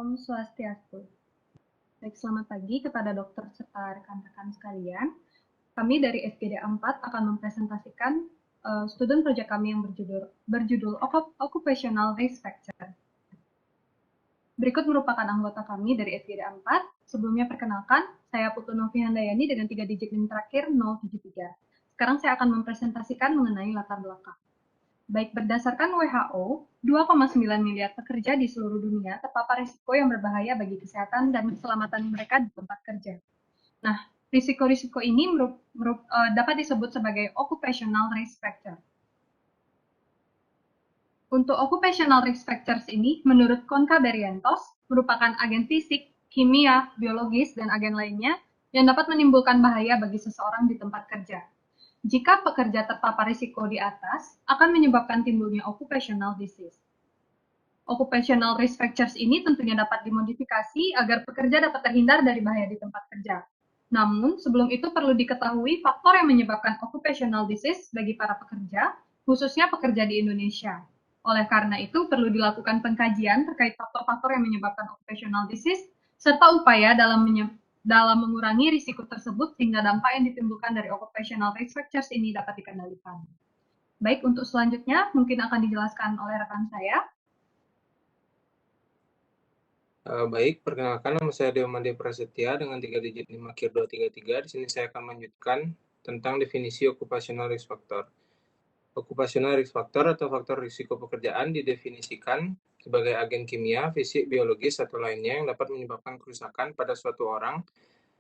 Om Swastiastu. Baik, selamat pagi kepada dokter serta rekan-rekan sekalian. Kami dari FGD 4 akan mempresentasikan student project kami yang berjudul Occupational Risk Factor. Berikut merupakan anggota kami dari FGD 4. Sebelumnya perkenalkan, saya Putu Novi Handayani dengan 3 digit NIM terakhir 073. Sekarang saya akan mempresentasikan mengenai latar belakang. Baik, berdasarkan WHO, 2,9 miliar pekerja di seluruh dunia terpapar risiko yang berbahaya bagi kesehatan dan keselamatan mereka di tempat kerja. Nah, risiko-risiko ini dapat disebut sebagai occupational risk factor. Untuk occupational risk factors ini, menurut Konka Berrientos, merupakan agen fisik, kimia, biologis, dan agen lainnya yang dapat menimbulkan bahaya bagi seseorang di tempat kerja. Jika pekerja terpapar risiko di atas, akan menyebabkan timbulnya occupational disease. Occupational risk factors ini tentunya dapat dimodifikasi agar pekerja dapat terhindar dari bahaya di tempat kerja. Namun, sebelum itu perlu diketahui faktor yang menyebabkan occupational disease bagi para pekerja, khususnya pekerja di Indonesia. Oleh karena itu, perlu dilakukan pengkajian terkait faktor-faktor yang menyebabkan occupational disease, serta upaya dalam mengurangi risiko tersebut sehingga dampak yang ditimbulkan dari occupational risk factors ini dapat dikendalikan. Baik, untuk selanjutnya mungkin akan dijelaskan oleh rekan saya. Baik, perkenalkan nama saya Dewa Made Prasetya dengan 3 digit NIM akhir 233. Di sini saya akan melanjutkan tentang definisi occupational risk factor. Occupational risk factor atau faktor risiko pekerjaan didefinisikan sebagai agen kimia, fisik, biologis, atau lainnya yang dapat menyebabkan kerusakan pada suatu orang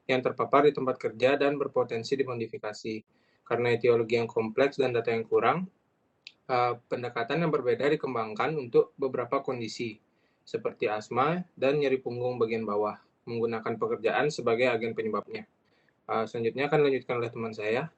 yang terpapar di tempat kerja dan berpotensi dimodifikasi. Karena etiologi yang kompleks dan data yang kurang, pendekatan yang berbeda dikembangkan untuk beberapa kondisi, seperti asma dan nyeri punggung bagian bawah, menggunakan pekerjaan sebagai agen penyebabnya. Selanjutnya akan dilanjutkan oleh teman saya.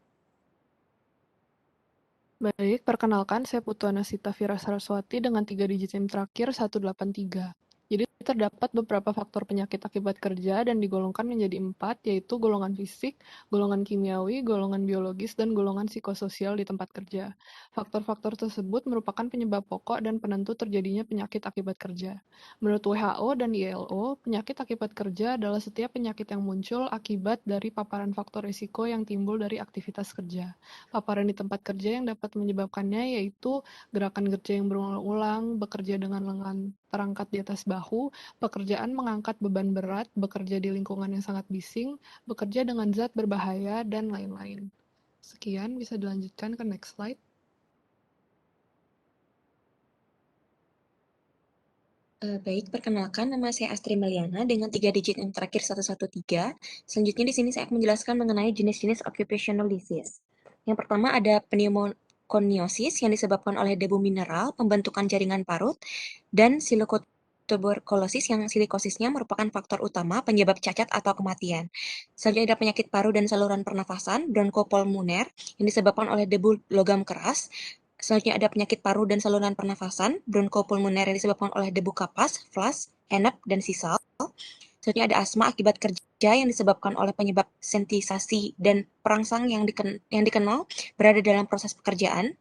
Baik, perkenalkan saya Putu Anasita Fira Saraswati dengan 3 digit NIM terakhir 183. Jadi terdapat beberapa faktor penyakit akibat kerja dan digolongkan menjadi 4, yaitu golongan fisik, golongan kimiawi, golongan biologis, dan golongan psikososial di tempat kerja. Faktor-faktor tersebut merupakan penyebab pokok dan penentu terjadinya penyakit akibat kerja. Menurut WHO dan ILO, penyakit akibat kerja adalah setiap penyakit yang muncul akibat dari paparan faktor risiko yang timbul dari aktivitas kerja. Paparan di tempat kerja yang dapat menyebabkannya yaitu gerakan kerja yang berulang-ulang, bekerja dengan lengan terangkat di atas bahu, pekerjaan mengangkat beban berat, bekerja di lingkungan yang sangat bising, bekerja dengan zat berbahaya, dan lain-lain. Sekian, bisa dilanjutkan ke next slide. Baik, perkenalkan nama saya Astri Meliana dengan 3 digit yang terakhir 113. Selanjutnya di sini saya akan menjelaskan mengenai jenis-jenis occupational disease. Yang pertama ada pneumokoniosis yang disebabkan oleh debu mineral, pembentukan jaringan parut, dan silokotuberkulosis yang silikosisnya merupakan faktor utama penyebab cacat atau kematian. Selanjutnya ada penyakit paru dan saluran pernafasan, bronkopulmoner, yang disebabkan oleh debu logam keras. Selanjutnya ada penyakit paru dan saluran pernafasan, bronkopulmoner yang disebabkan oleh debu kapas, flas, enep, dan sisal. Selanjutnya ada asma akibat kerja yang disebabkan oleh penyebab sentisasi dan perangsang yang dikenal berada dalam proses pekerjaan.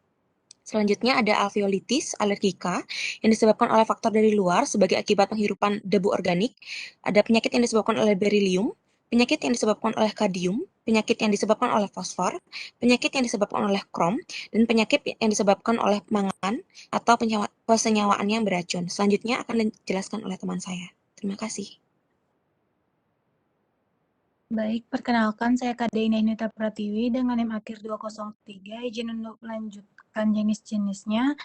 Selanjutnya ada alveolitis alergika yang disebabkan oleh faktor dari luar sebagai akibat penghirupan debu organik. Ada penyakit yang disebabkan oleh berilium, penyakit yang disebabkan oleh kadium, penyakit yang disebabkan oleh fosfor, penyakit yang disebabkan oleh krom, dan penyakit yang disebabkan oleh mangan atau pesenyawaan yang beracun. Selanjutnya akan dijelaskan oleh teman saya. Terima kasih. Baik, perkenalkan saya Kadaina Inita Pratiwi dengan NIM akhir 203. Izin untuk melanjutkan jenis-jenisnya.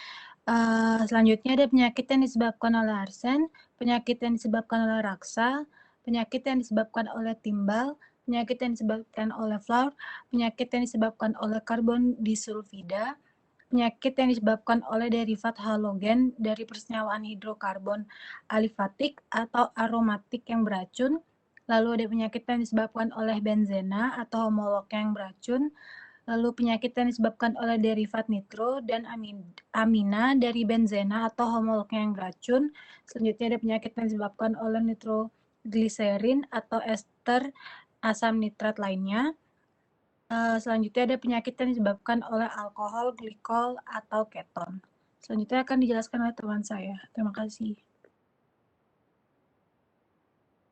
Selanjutnya ada penyakit yang disebabkan oleh arsen, penyakit yang disebabkan oleh raksa, penyakit yang disebabkan oleh timbal, penyakit yang disebabkan oleh flaur, penyakit yang disebabkan oleh karbon disulfida, penyakit yang disebabkan oleh derivat halogen dari persenyawaan hidrokarbon alifatik atau aromatik yang beracun. Lalu ada penyakit yang disebabkan oleh benzena atau homolog yang beracun. Lalu penyakit yang disebabkan oleh derivat nitro dan amina dari benzena atau homolog yang beracun. Selanjutnya ada penyakit yang disebabkan oleh nitrogliserin atau ester asam nitrat lainnya. Selanjutnya ada penyakit yang disebabkan oleh alkohol, glikol, atau keton. Selanjutnya akan dijelaskan oleh teman saya. Terima kasih.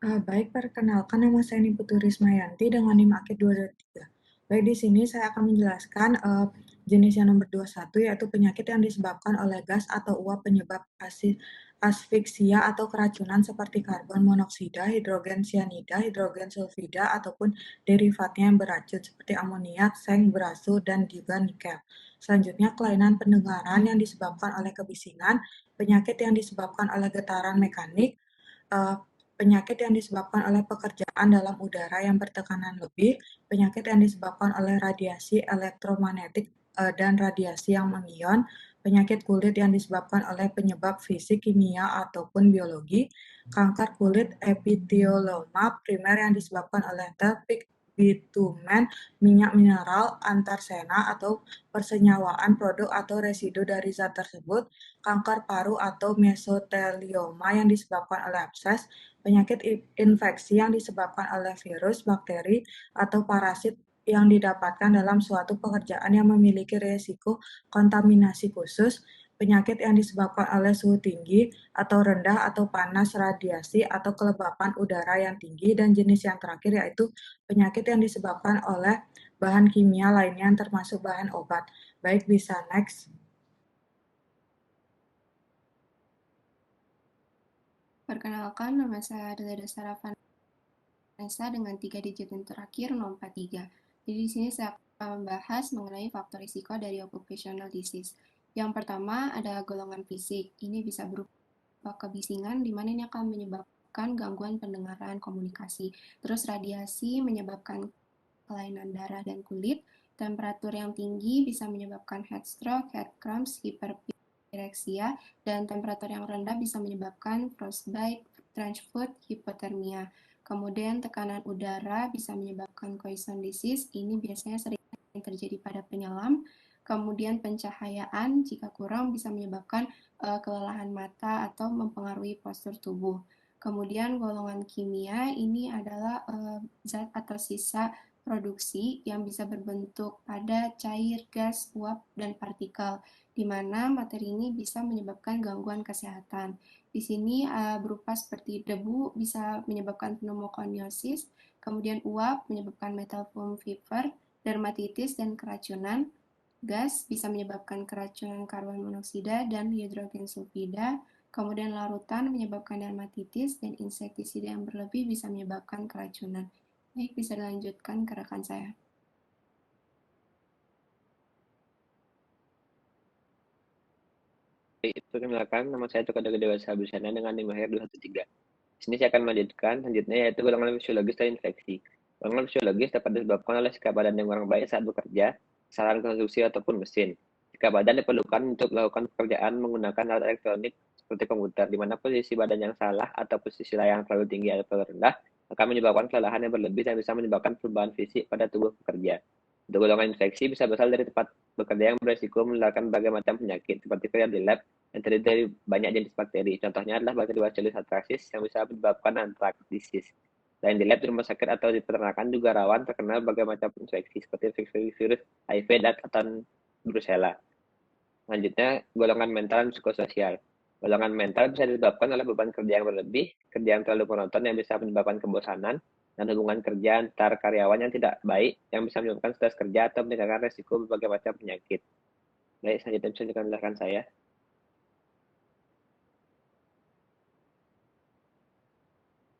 Baik, perkenalkan nama saya Niputu Rismayanti dengan NIM Akid 223. Baik, di sini saya akan menjelaskan jenis yang nomor 21, yaitu penyakit yang disebabkan oleh gas atau uap penyebab asfiksia atau keracunan seperti karbon monoksida, hidrogen cyanida, hidrogen sulfida, ataupun derivatnya yang beracun seperti amoniak, seng, berasu, dan juga nikel. Selanjutnya, kelainan pendengaran yang disebabkan oleh kebisingan, penyakit yang disebabkan oleh getaran mekanik, penyakit yang disebabkan oleh pekerjaan dalam udara yang bertekanan lebih, penyakit yang disebabkan oleh radiasi elektromagnetik dan radiasi yang mengion, penyakit kulit yang disebabkan oleh penyebab fisik, kimia, ataupun biologi, kanker kulit epitelioma primer yang disebabkan oleh tepik, bitumen, minyak mineral, antarsena, atau persenyawaan produk atau residu dari zat tersebut, kanker paru atau mesotelioma yang disebabkan oleh abses, penyakit infeksi yang disebabkan oleh virus, bakteri, atau parasit yang didapatkan dalam suatu pekerjaan yang memiliki risiko kontaminasi khusus, penyakit yang disebabkan oleh suhu tinggi atau rendah atau panas, radiasi, atau kelembapan udara yang tinggi, dan jenis yang terakhir yaitu penyakit yang disebabkan oleh bahan kimia lainnya termasuk bahan obat. Baik, bisa next. Perkenalkan, nama saya adalah Dasara Vanessa dengan 3 digit yang terakhir 043. Jadi di sini saya akan membahas mengenai faktor risiko dari occupational disease. Yang pertama ada golongan fisik. Ini bisa berupa kebisingan, di mana ini akan menyebabkan gangguan pendengaran komunikasi. Terus radiasi menyebabkan kelainan darah dan kulit. Temperatur yang tinggi bisa menyebabkan heat stroke, head cramps, hiperpireksia, dan temperatur yang rendah bisa menyebabkan frostbite, trench foot, hipotermia. Kemudian tekanan udara bisa menyebabkan Coulson disease, ini biasanya sering terjadi pada penyelam. Kemudian pencahayaan jika kurang bisa menyebabkan kelelahan mata atau mempengaruhi postur tubuh. Kemudian golongan kimia ini adalah zat atau sisa produksi yang bisa berbentuk pada cair, gas, uap, dan partikel, di mana materi ini bisa menyebabkan gangguan kesehatan. Di sini berupa seperti debu bisa menyebabkan pneumokoniosis, kemudian uap menyebabkan metal foam fever, dermatitis, dan keracunan. Gas bisa menyebabkan keracunan karbon monoksida dan hidrogen sulfida, kemudian larutan menyebabkan dermatitis, dan insektisida yang berlebih bisa menyebabkan keracunan. Baik, bisa dilanjutkan ke rekan saya. Perkenalkan, nama saya Toka Daga Dewasa Busana dengan NIM Mahir 213. Di sini saya akan melanjutkan selanjutnya yaitu golongan fisiologis dan infeksi. Golongan fisiologis dapat disebabkan oleh sikap badan yang kurang baik saat bekerja, kesalahan konstruksi ataupun mesin. Sikap badan diperlukan untuk melakukan pekerjaan menggunakan alat elektronik seperti komputer, di mana posisi badan yang salah atau posisi layar terlalu tinggi atau terlalu rendah akan menyebabkan kelelahan yang berlebih dan bisa menyebabkan perubahan fisik pada tubuh pekerja. Untuk golongan infeksi bisa berasal dari tempat bekerja yang berisiko menularkan berbagai macam penyakit seperti kerja di lab yang terdiri dari banyak jenis bakteri. Contohnya adalah bakteri Bacillus anthracis yang bisa menyebabkan anthrax disease. Selain di lab, di rumah sakit atau di peternakan juga rawan terkena berbagai macam infeksi seperti virus HIV dan atau Brucella. Selanjutnya, golongan mental dan psikososial. Golongan mental bisa disebabkan oleh beban kerja yang berlebih, kerja yang terlalu monoton yang bisa menyebabkan kebosanan, dan hubungan kerja antar karyawan yang tidak baik yang bisa menyebabkan stres kerja atau meningkatkan resiko berbagai macam penyakit. Baik, selanjutnya bisa dikenalkan saya.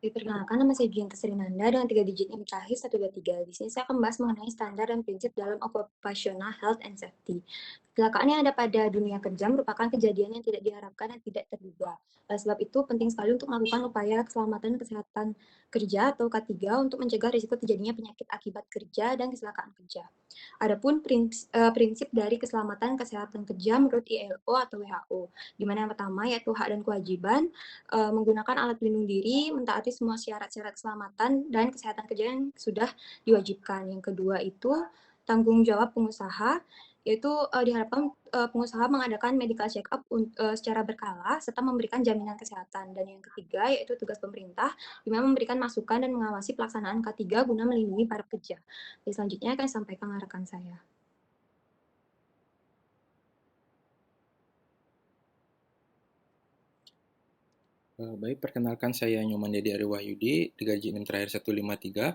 Perkenalkan, nama saya Gianta Srinanda dengan 3 digit yang terakhir 123. Di sini saya akan membahas mengenai standar dan prinsip dalam occupational health and safety. Kecelakaan yang ada pada dunia kerja merupakan kejadian yang tidak diharapkan dan tidak terduga. Oleh sebab itu, penting sekali untuk melakukan upaya keselamatan dan kesehatan kerja atau K3 untuk mencegah risiko terjadinya penyakit akibat kerja dan kecelakaan kerja. Adapun prinsip dari keselamatan dan kesehatan kerja menurut ILO atau WHO, di mana yang pertama yaitu hak dan kewajiban, menggunakan alat pelindung diri, mentaati semua syarat-syarat keselamatan dan kesehatan kerja yang sudah diwajibkan. Yang kedua itu tanggung jawab pengusaha, yaitu diharapkan pengusaha mengadakan medical check-up secara berkala serta memberikan jaminan kesehatan. Dan yang ketiga yaitu tugas pemerintah, di mana memberikan masukan dan mengawasi pelaksanaan K3 guna melindungi para pekerja. Dan selanjutnya akan disampaikan rekan saya. Baik, perkenalkan saya Nyoman Dedi Ari Wahyudi, 3J6 terakhir 153.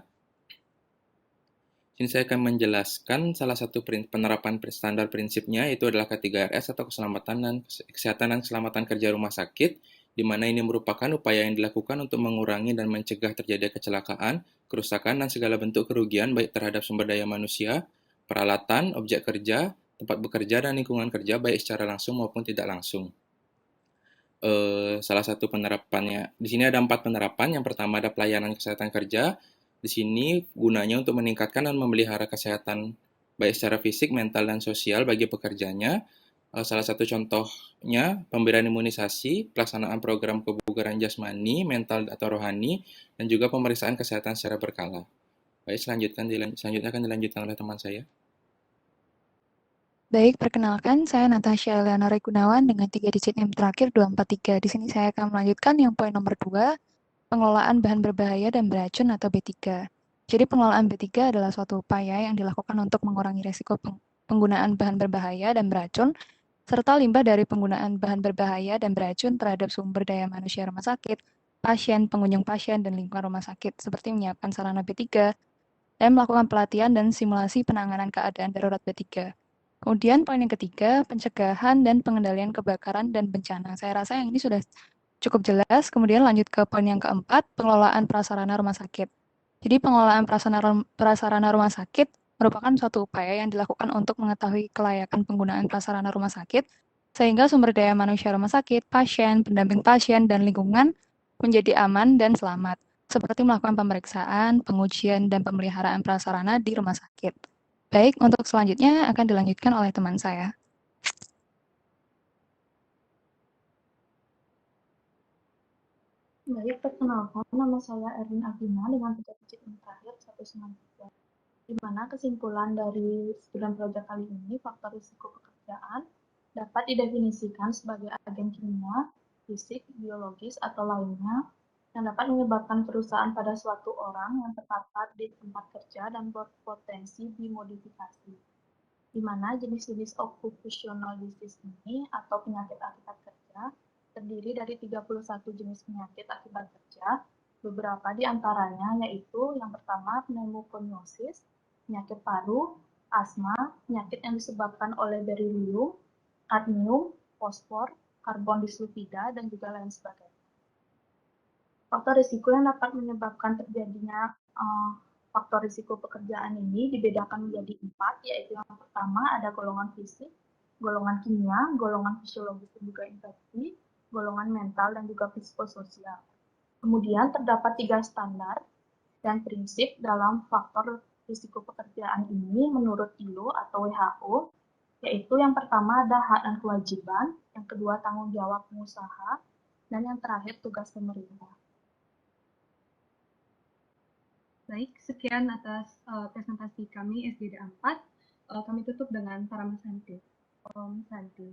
Sini saya akan menjelaskan salah satu penerapan standar prinsipnya, itu adalah K3RS atau Kesehatan dan Keselamatan Kerja Rumah Sakit, di mana ini merupakan upaya yang dilakukan untuk mengurangi dan mencegah terjadinya kecelakaan, kerusakan, dan segala bentuk kerugian baik terhadap sumber daya manusia, peralatan, objek kerja, tempat bekerja, dan lingkungan kerja baik secara langsung maupun tidak langsung. Salah satu penerapannya, di sini ada 4 penerapan. Yang pertama ada pelayanan kesehatan kerja. Di sini gunanya untuk meningkatkan dan memelihara kesehatan baik secara fisik, mental, dan sosial bagi pekerjanya. Salah satu contohnya pemberian imunisasi, pelaksanaan program kebugaran jasmani, mental atau rohani, dan juga pemeriksaan kesehatan secara berkala. Baik, selanjutnya akan dilanjutkan oleh teman saya. Baik, perkenalkan saya Natasha Eleanora Gunawan dengan 3 digit NIM terakhir 243. Di sini saya akan melanjutkan yang poin nomor 2, pengelolaan bahan berbahaya dan beracun atau B3. Jadi pengelolaan B3 adalah suatu upaya yang dilakukan untuk mengurangi risiko penggunaan bahan berbahaya dan beracun, serta limbah dari penggunaan bahan berbahaya dan beracun terhadap sumber daya manusia rumah sakit, pasien, pengunjung pasien, dan lingkungan rumah sakit, seperti menyiapkan sarana B3, dan melakukan pelatihan dan simulasi penanganan keadaan darurat B3. Kemudian poin yang ketiga, pencegahan dan pengendalian kebakaran dan bencana. Saya rasa yang ini sudah cukup jelas. Kemudian lanjut ke poin yang keempat, pengelolaan prasarana rumah sakit. Jadi pengelolaan prasarana rumah sakit merupakan suatu upaya yang dilakukan untuk mengetahui kelayakan penggunaan prasarana rumah sakit, sehingga sumber daya manusia rumah sakit, pasien, pendamping pasien, dan lingkungan menjadi aman dan selamat, seperti melakukan pemeriksaan, pengujian, dan pemeliharaan prasarana di rumah sakit. Baik, untuk selanjutnya akan dilanjutkan oleh teman saya. Baik, perkenalkan nama saya Erin Agina dengan 3 digit NIM terakhir 193. Di mana kesimpulan dari studi proyek kali ini, faktor risiko pekerjaan dapat didefinisikan sebagai agen kimia, fisik, biologis, atau lainnya yang dapat menyebabkan kerusakan pada suatu orang yang terpapar di tempat kerja dan berpotensi dimodifikasi. Di mana jenis-jenis occupational disease ini atau penyakit akibat kerja terdiri dari 31 jenis penyakit akibat kerja. Beberapa di antaranya yaitu yang pertama pneumokoniosis, penyakit paru, asma, penyakit yang disebabkan oleh beryllium, kadmium, fosfor, karbon disulfida, dan juga lain sebagainya. Faktor risiko yang dapat menyebabkan terjadinya faktor risiko pekerjaan ini dibedakan menjadi 4, yaitu yang pertama ada golongan fisik, golongan kimia, golongan fisiologis dan juga infeksi, golongan mental, dan juga psikososial. Kemudian terdapat 3 standar dan prinsip dalam faktor risiko pekerjaan ini menurut ILO atau WHO, yaitu yang pertama ada hak dan kewajiban, yang kedua tanggung jawab pengusaha, dan yang terakhir tugas pemerintah. Baik, sekian atas presentasi kami SDD 4. Kami tutup dengan Param Santi. Om Santi.